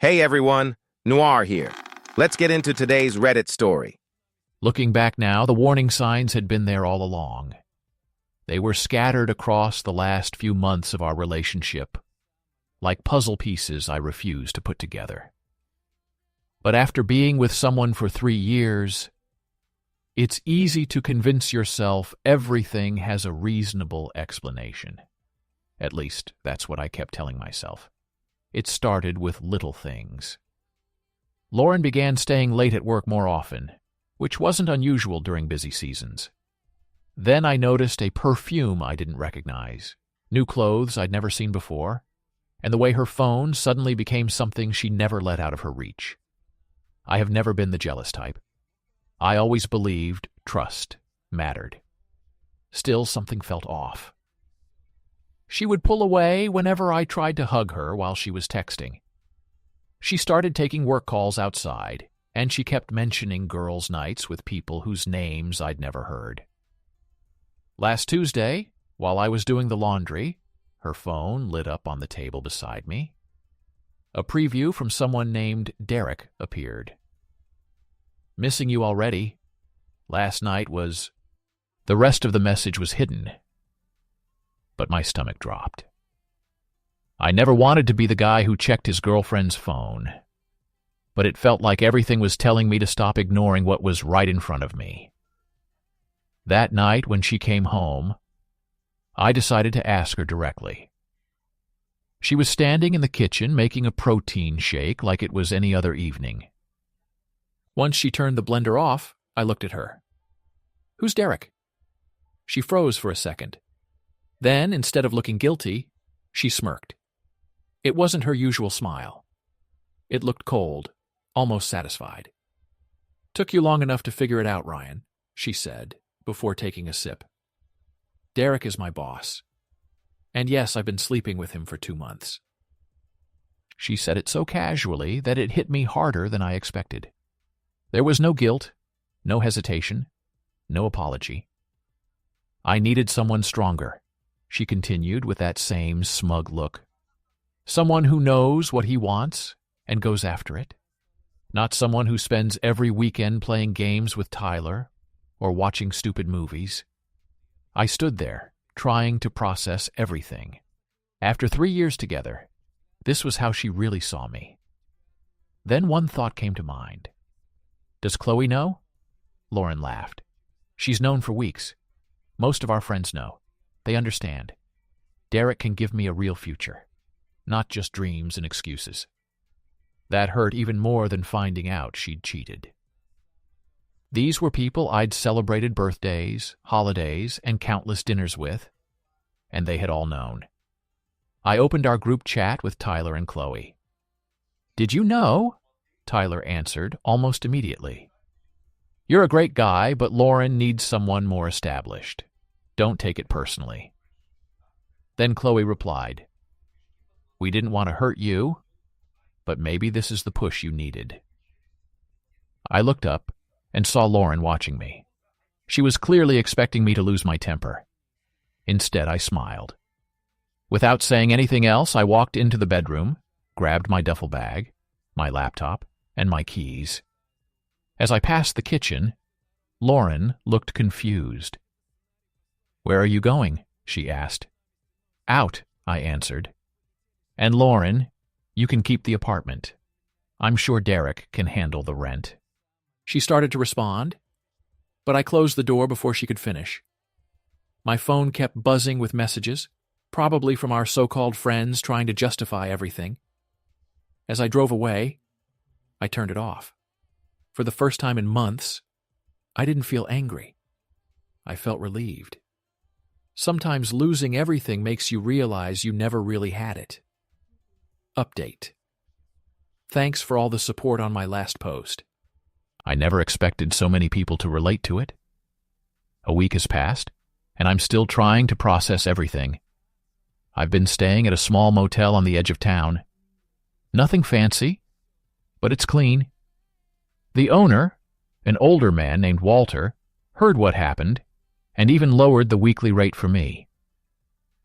Hey everyone, Noir here. Let's get into today's Reddit story. Looking back now, the warning signs had been there all along. They were scattered across the last few months of our relationship, like puzzle pieces I refused to put together. But after being with someone for 3 years, it's easy to convince yourself everything has a reasonable explanation. At least, that's what I kept telling myself. It started with little things. Lauren began staying late at work more often, which wasn't unusual during busy seasons. Then I noticed a perfume I didn't recognize, new clothes I'd never seen before, and the way her phone suddenly became something she never let out of her reach. I have never been the jealous type. I always believed trust mattered. Still, something felt off. She would pull away whenever I tried to hug her while she was texting. She started taking work calls outside, and she kept mentioning girls' nights with people whose names I'd never heard. Last Tuesday, while I was doing the laundry, her phone lit up on the table beside me. A preview from someone named Derek appeared. "Missing you already. Last night was..." The rest of the message was hidden, but my stomach dropped. I never wanted to be the guy who checked his girlfriend's phone, but it felt like everything was telling me to stop ignoring what was right in front of me. That night, when she came home, I decided to ask her directly. She was standing in the kitchen making a protein shake like it was any other evening. Once she turned the blender off, I looked at her. "Who's Derek?" She froze for a second. Then, instead of looking guilty, she smirked. It wasn't her usual smile. It looked cold, almost satisfied. "Took you long enough to figure it out, Ryan," she said, before taking a sip. "Derek is my boss. And yes, I've been sleeping with him for 2 months." She said it so casually that it hit me harder than I expected. There was no guilt, no hesitation, no apology. "I needed someone stronger," she continued with that same smug look. "Someone who knows what he wants and goes after it. Not someone who spends every weekend playing games with Tyler or watching stupid movies." I stood there, trying to process everything. After 3 years together, this was how she really saw me. Then one thought came to mind. "Does Chloe know?" Lauren laughed. "She's known for weeks. Most of our friends know. They understand. Derek can give me a real future, not just dreams and excuses." That hurt even more than finding out she'd cheated. These were people I'd celebrated birthdays, holidays, and countless dinners with, and they had all known. I opened our group chat with Tyler and Chloe. "Did you know?" Tyler answered almost immediately. "You're a great guy, but Lauren needs someone more established. Don't take it personally." Then Chloe replied, "We didn't want to hurt you, but maybe this is the push you needed." I looked up and saw Lauren watching me. She was clearly expecting me to lose my temper. Instead, I smiled. Without saying anything else, I walked into the bedroom, grabbed my duffel bag, my laptop, and my keys. As I passed the kitchen, Lauren looked confused. "Where are you going?" she asked. "Out," I answered. "And Lauren, you can keep the apartment. I'm sure Derek can handle the rent." She started to respond, but I closed the door before she could finish. My phone kept buzzing with messages, probably from our so-called friends trying to justify everything. As I drove away, I turned it off. For the first time in months, I didn't feel angry. I felt relieved. Sometimes losing everything makes you realize you never really had it. Update. Thanks for all the support on my last post. I never expected so many people to relate to it. A week has passed, and I'm still trying to process everything. I've been staying at a small motel on the edge of town. Nothing fancy, but it's clean. The owner, an older man named Walter, heard what happened and even lowered the weekly rate for me.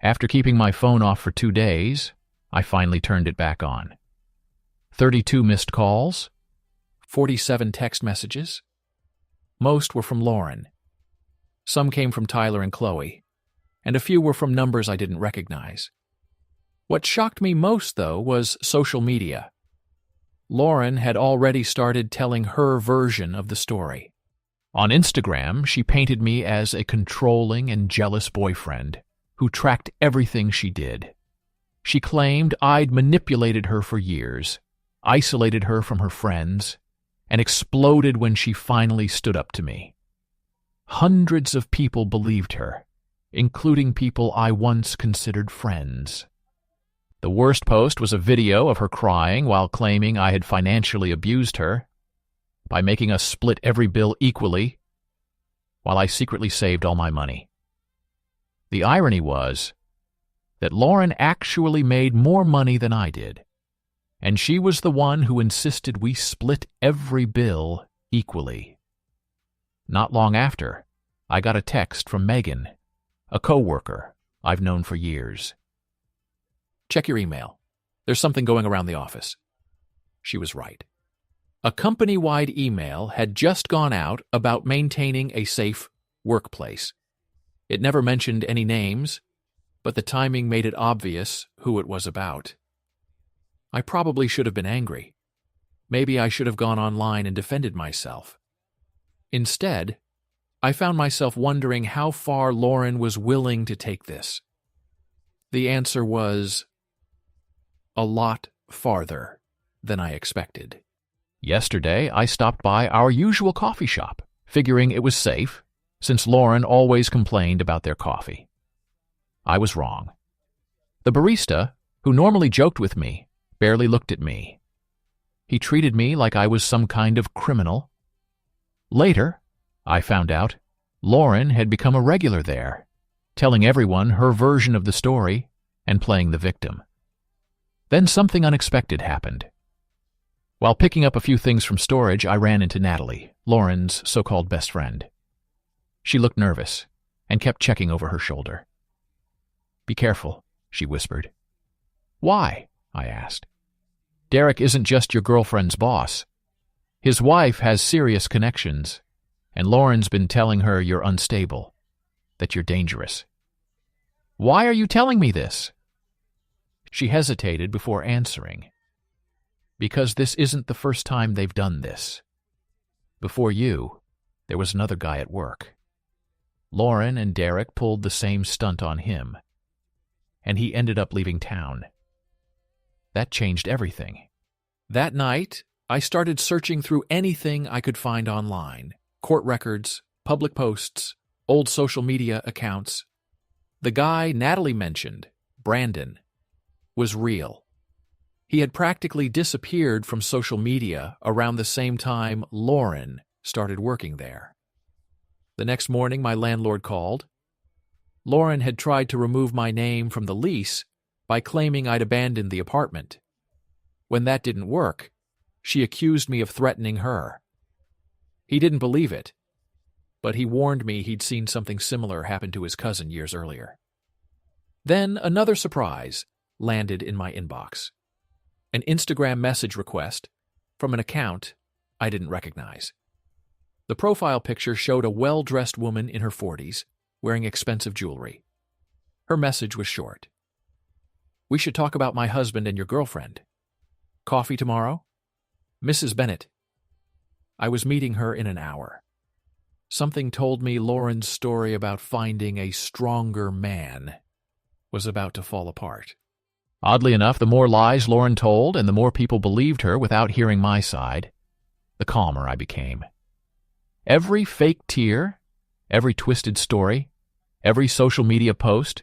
After keeping my phone off for 2 days, I finally turned it back on. 32 missed calls, 47 text messages. Most were from Lauren. Some came from Tyler and Chloe, and a few were from numbers I didn't recognize. What shocked me most, though, was social media. Lauren had already started telling her version of the story. On Instagram, she painted me as a controlling and jealous boyfriend who tracked everything she did. She claimed I'd manipulated her for years, isolated her from her friends, and exploded when she finally stood up to me. Hundreds of people believed her, including people I once considered friends. The worst post was a video of her crying while claiming I had financially abused her by making us split every bill equally while I secretly saved all my money. The irony was that Lauren actually made more money than I did, and she was the one who insisted we split every bill equally. Not long after, I got a text from Megan, a coworker I've known for years. "Check your email. There's something going around the office." She was right. A company-wide email had just gone out about maintaining a safe workplace. It never mentioned any names, but the timing made it obvious who it was about. I probably should have been angry. Maybe I should have gone online and defended myself. Instead, I found myself wondering how far Lauren was willing to take this. The answer was a lot farther than I expected. Yesterday, I stopped by our usual coffee shop, figuring it was safe, since Lauren always complained about their coffee. I was wrong. The barista, who normally joked with me, barely looked at me. He treated me like I was some kind of criminal. Later, I found out Lauren had become a regular there, telling everyone her version of the story and playing the victim. Then something unexpected happened. While picking up a few things from storage, I ran into Natalie, Lauren's so-called best friend. She looked nervous and kept checking over her shoulder. "Be careful," she whispered. "Why?" I asked. "Derek isn't just your girlfriend's boss. His wife has serious connections, and Lauren's been telling her you're unstable, that you're dangerous." "Why are you telling me this?" She hesitated before answering. "Because this isn't the first time they've done this. Before you, there was another guy at work. Lauren and Derek pulled the same stunt on him, and he ended up leaving town. That changed everything." That night, I started searching through anything I could find online: court records, public posts, old social media accounts. The guy Natalie mentioned, Brandon, was real. He had practically disappeared from social media around the same time Lauren started working there. The next morning, my landlord called. Lauren had tried to remove my name from the lease by claiming I'd abandoned the apartment. When that didn't work, she accused me of threatening her. He didn't believe it, but he warned me he'd seen something similar happen to his cousin years earlier. Then another surprise landed in my inbox: an Instagram message request from an account I didn't recognize. The profile picture showed a well-dressed woman in her 40s, wearing expensive jewelry. Her message was short: "We should talk about my husband and your girlfriend. Coffee tomorrow? Mrs. Bennett." I was meeting her in an hour. Something told me Lauren's story about finding a stronger man was about to fall apart. Oddly enough, the more lies Lauren told and the more people believed her without hearing my side, the calmer I became. Every fake tear, every twisted story, every social media post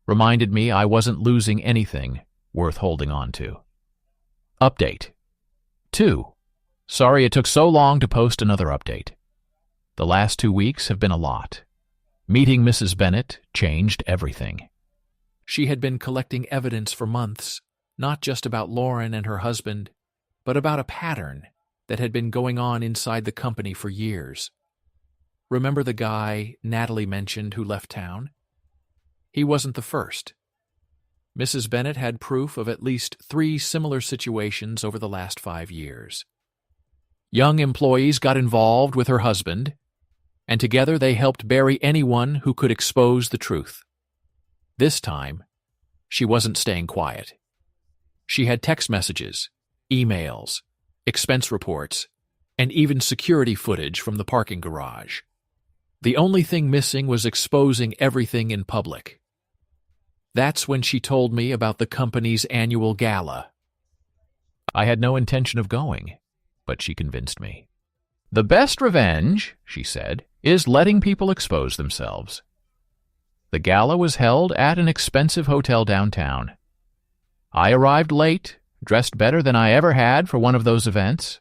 reminded me I wasn't losing anything worth holding on to. Update 2. Sorry it took so long to post another update. The last 2 weeks have been a lot. Meeting Mrs. Bennett changed everything. She had been collecting evidence for months, not just about Lauren and her husband, but about a pattern that had been going on inside the company for years. Remember the guy Natalie mentioned who left town? He wasn't the first. Mrs. Bennet had proof of at least 3 similar situations over the last 5 years. Young employees got involved with her husband, and together they helped bury anyone who could expose the truth. This time, she wasn't staying quiet. She had text messages, emails, expense reports, and even security footage from the parking garage. The only thing missing was exposing everything in public. That's when she told me about the company's annual gala. I had no intention of going, but she convinced me. "The best revenge," she said, "is letting people expose themselves." The gala was held at an expensive hotel downtown. I arrived late, dressed better than I ever had for one of those events.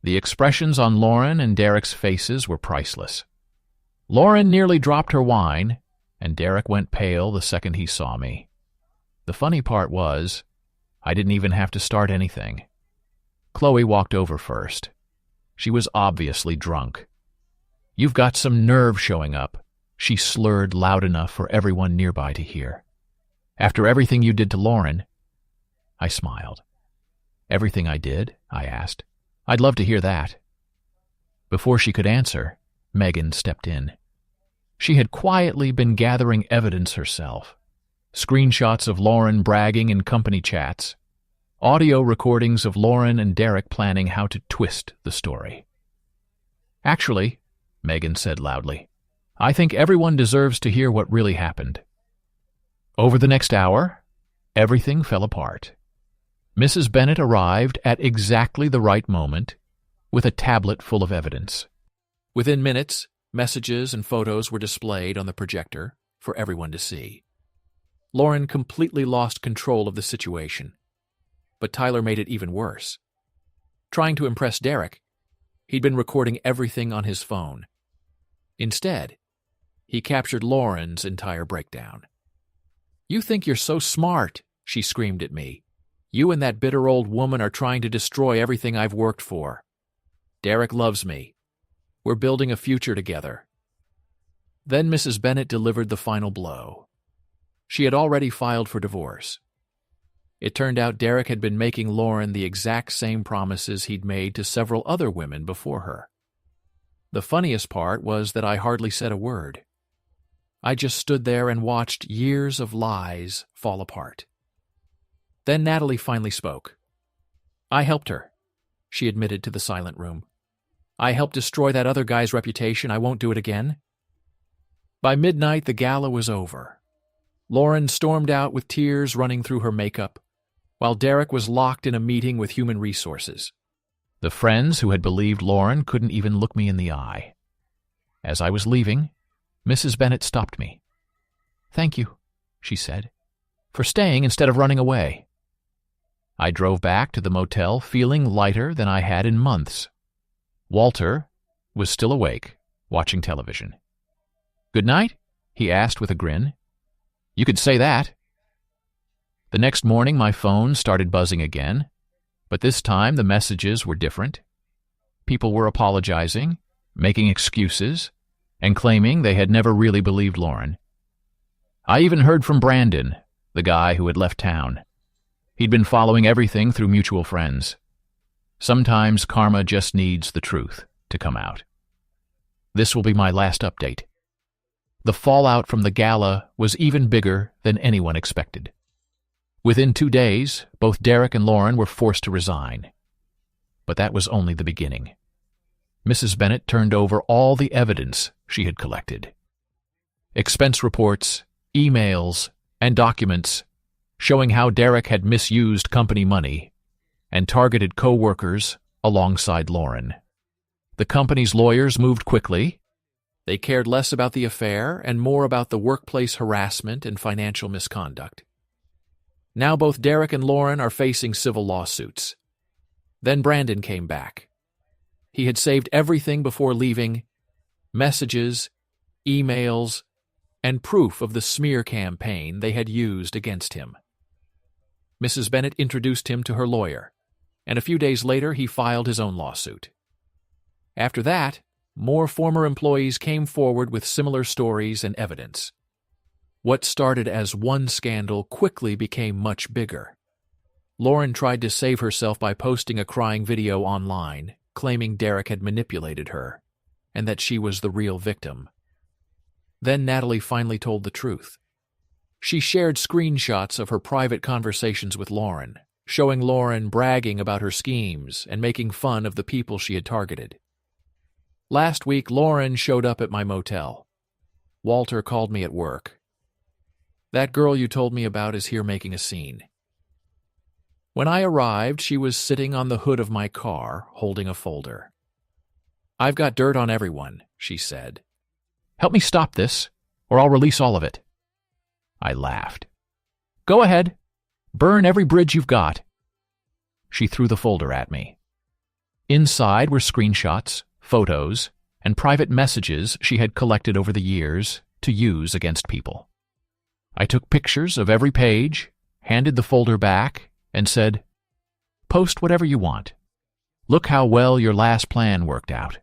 The expressions on Lauren and Derek's faces were priceless. Lauren nearly dropped her wine, and Derek went pale the second he saw me. The funny part was, I didn't even have to start anything. Chloe walked over first. She was obviously drunk. "You've got some nerve showing up," she slurred loud enough for everyone nearby to hear. "After everything you did to Lauren." I smiled. "Everything I did?" I asked. "I'd love to hear that." Before she could answer, Megan stepped in. She had quietly been gathering evidence herself. Screenshots of Lauren bragging in company chats. Audio recordings of Lauren and Derek planning how to twist the story. "Actually," Megan said loudly, "I think everyone deserves to hear what really happened." Over the next hour, everything fell apart. Mrs. Bennet arrived at exactly the right moment, with a tablet full of evidence. Within minutes, messages and photos were displayed on the projector for everyone to see. Lauren completely lost control of the situation, but Tyler made it even worse. Trying to impress Derek, he'd been recording everything on his phone. Instead, he captured Lauren's entire breakdown. "You think you're so smart," she screamed at me. "You and that bitter old woman are trying to destroy everything I've worked for. Derek loves me. We're building a future together." Then Mrs. Bennet delivered the final blow. She had already filed for divorce. It turned out Derek had been making Lauren the exact same promises he'd made to several other women before her. The funniest part was that I hardly said a word. I just stood there and watched years of lies fall apart. Then Natalie finally spoke. "I helped her," she admitted to the silent room. "I helped destroy that other guy's reputation. I won't do it again." By midnight, the gala was over. Lauren stormed out with tears running through her makeup, while Derek was locked in a meeting with Human Resources. The friends who had believed Lauren couldn't even look me in the eye. As I was leaving, Mrs. Bennet stopped me. "Thank you," she said, "for staying instead of running away." I drove back to the motel feeling lighter than I had in months. Walter was still awake, watching television. "Good night?" he asked with a grin. "You could say that." The next morning my phone started buzzing again, but this time the messages were different. People were apologizing, making excuses, and claiming they had never really believed Lauren. I even heard from Brandon, the guy who had left town. He'd been following everything through mutual friends. Sometimes karma just needs the truth to come out. This will be my last update. The fallout from the gala was even bigger than anyone expected. Within 2 days, both Derek and Lauren were forced to resign. But that was only the beginning. Mrs. Bennet turned over all the evidence she had collected. Expense reports, emails, and documents showing how Derek had misused company money and targeted co-workers alongside Lauren. The company's lawyers moved quickly. They cared less about the affair and more about the workplace harassment and financial misconduct. Now both Derek and Lauren are facing civil lawsuits. Then Brandon came back. He had saved everything before leaving: messages, emails, and proof of the smear campaign they had used against him. Mrs. Bennet introduced him to her lawyer, and a few days later he filed his own lawsuit. After that, more former employees came forward with similar stories and evidence. What started as one scandal quickly became much bigger. Lauren tried to save herself by posting a crying video online, claiming Derek had manipulated her, and that she was the real victim. Then Natalie finally told the truth. She shared screenshots of her private conversations with Lauren, showing Lauren bragging about her schemes and making fun of the people she had targeted. Last week, Lauren showed up at my motel. Walter called me at work. "That girl you told me about is here making a scene." When I arrived, she was sitting on the hood of my car, holding a folder. "I've got dirt on everyone," she said. "Help me stop this, or I'll release all of it." I laughed. "Go ahead. Burn every bridge you've got." She threw the folder at me. Inside were screenshots, photos, and private messages she had collected over the years to use against people. I took pictures of every page, handed the folder back, and said, "Post whatever you want. Look how well your last plan worked out."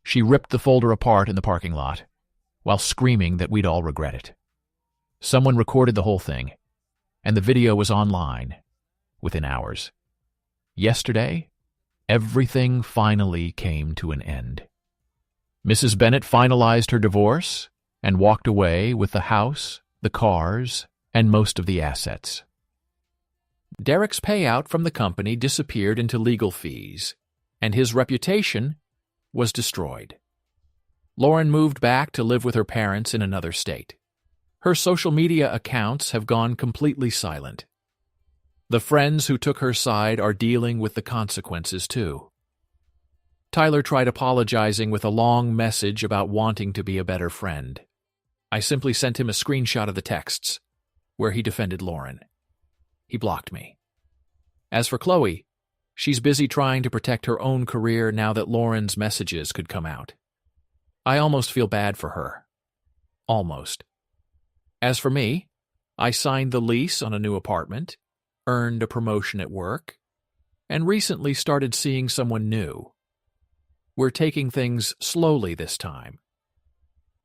She ripped the folder apart in the parking lot, while screaming that we'd all regret it. Someone recorded the whole thing, and the video was online within hours. Yesterday, everything finally came to an end. Mrs. Bennett finalized her divorce and walked away with the house, the cars, and most of the assets. Derek's payout from the company disappeared into legal fees, and his reputation was destroyed. Lauren moved back to live with her parents in another state. Her social media accounts have gone completely silent. The friends who took her side are dealing with the consequences too. Tyler tried apologizing with a long message about wanting to be a better friend. I simply sent him a screenshot of the texts, where he defended Lauren. He blocked me. As for Chloe, she's busy trying to protect her own career now that Lauren's messages could come out. I almost feel bad for her. Almost. As for me, I signed the lease on a new apartment, earned a promotion at work, and recently started seeing someone new. We're taking things slowly this time.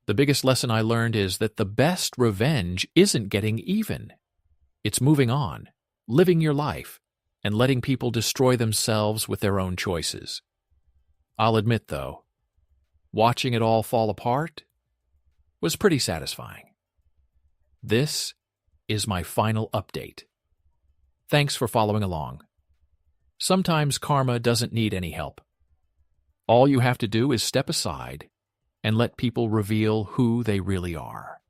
The biggest lesson I learned is that the best revenge isn't getting even. It's moving on, living your life, and letting people destroy themselves with their own choices. I'll admit, though, watching it all fall apart was pretty satisfying. This is my final update. Thanks for following along. Sometimes karma doesn't need any help. All you have to do is step aside and let people reveal who they really are.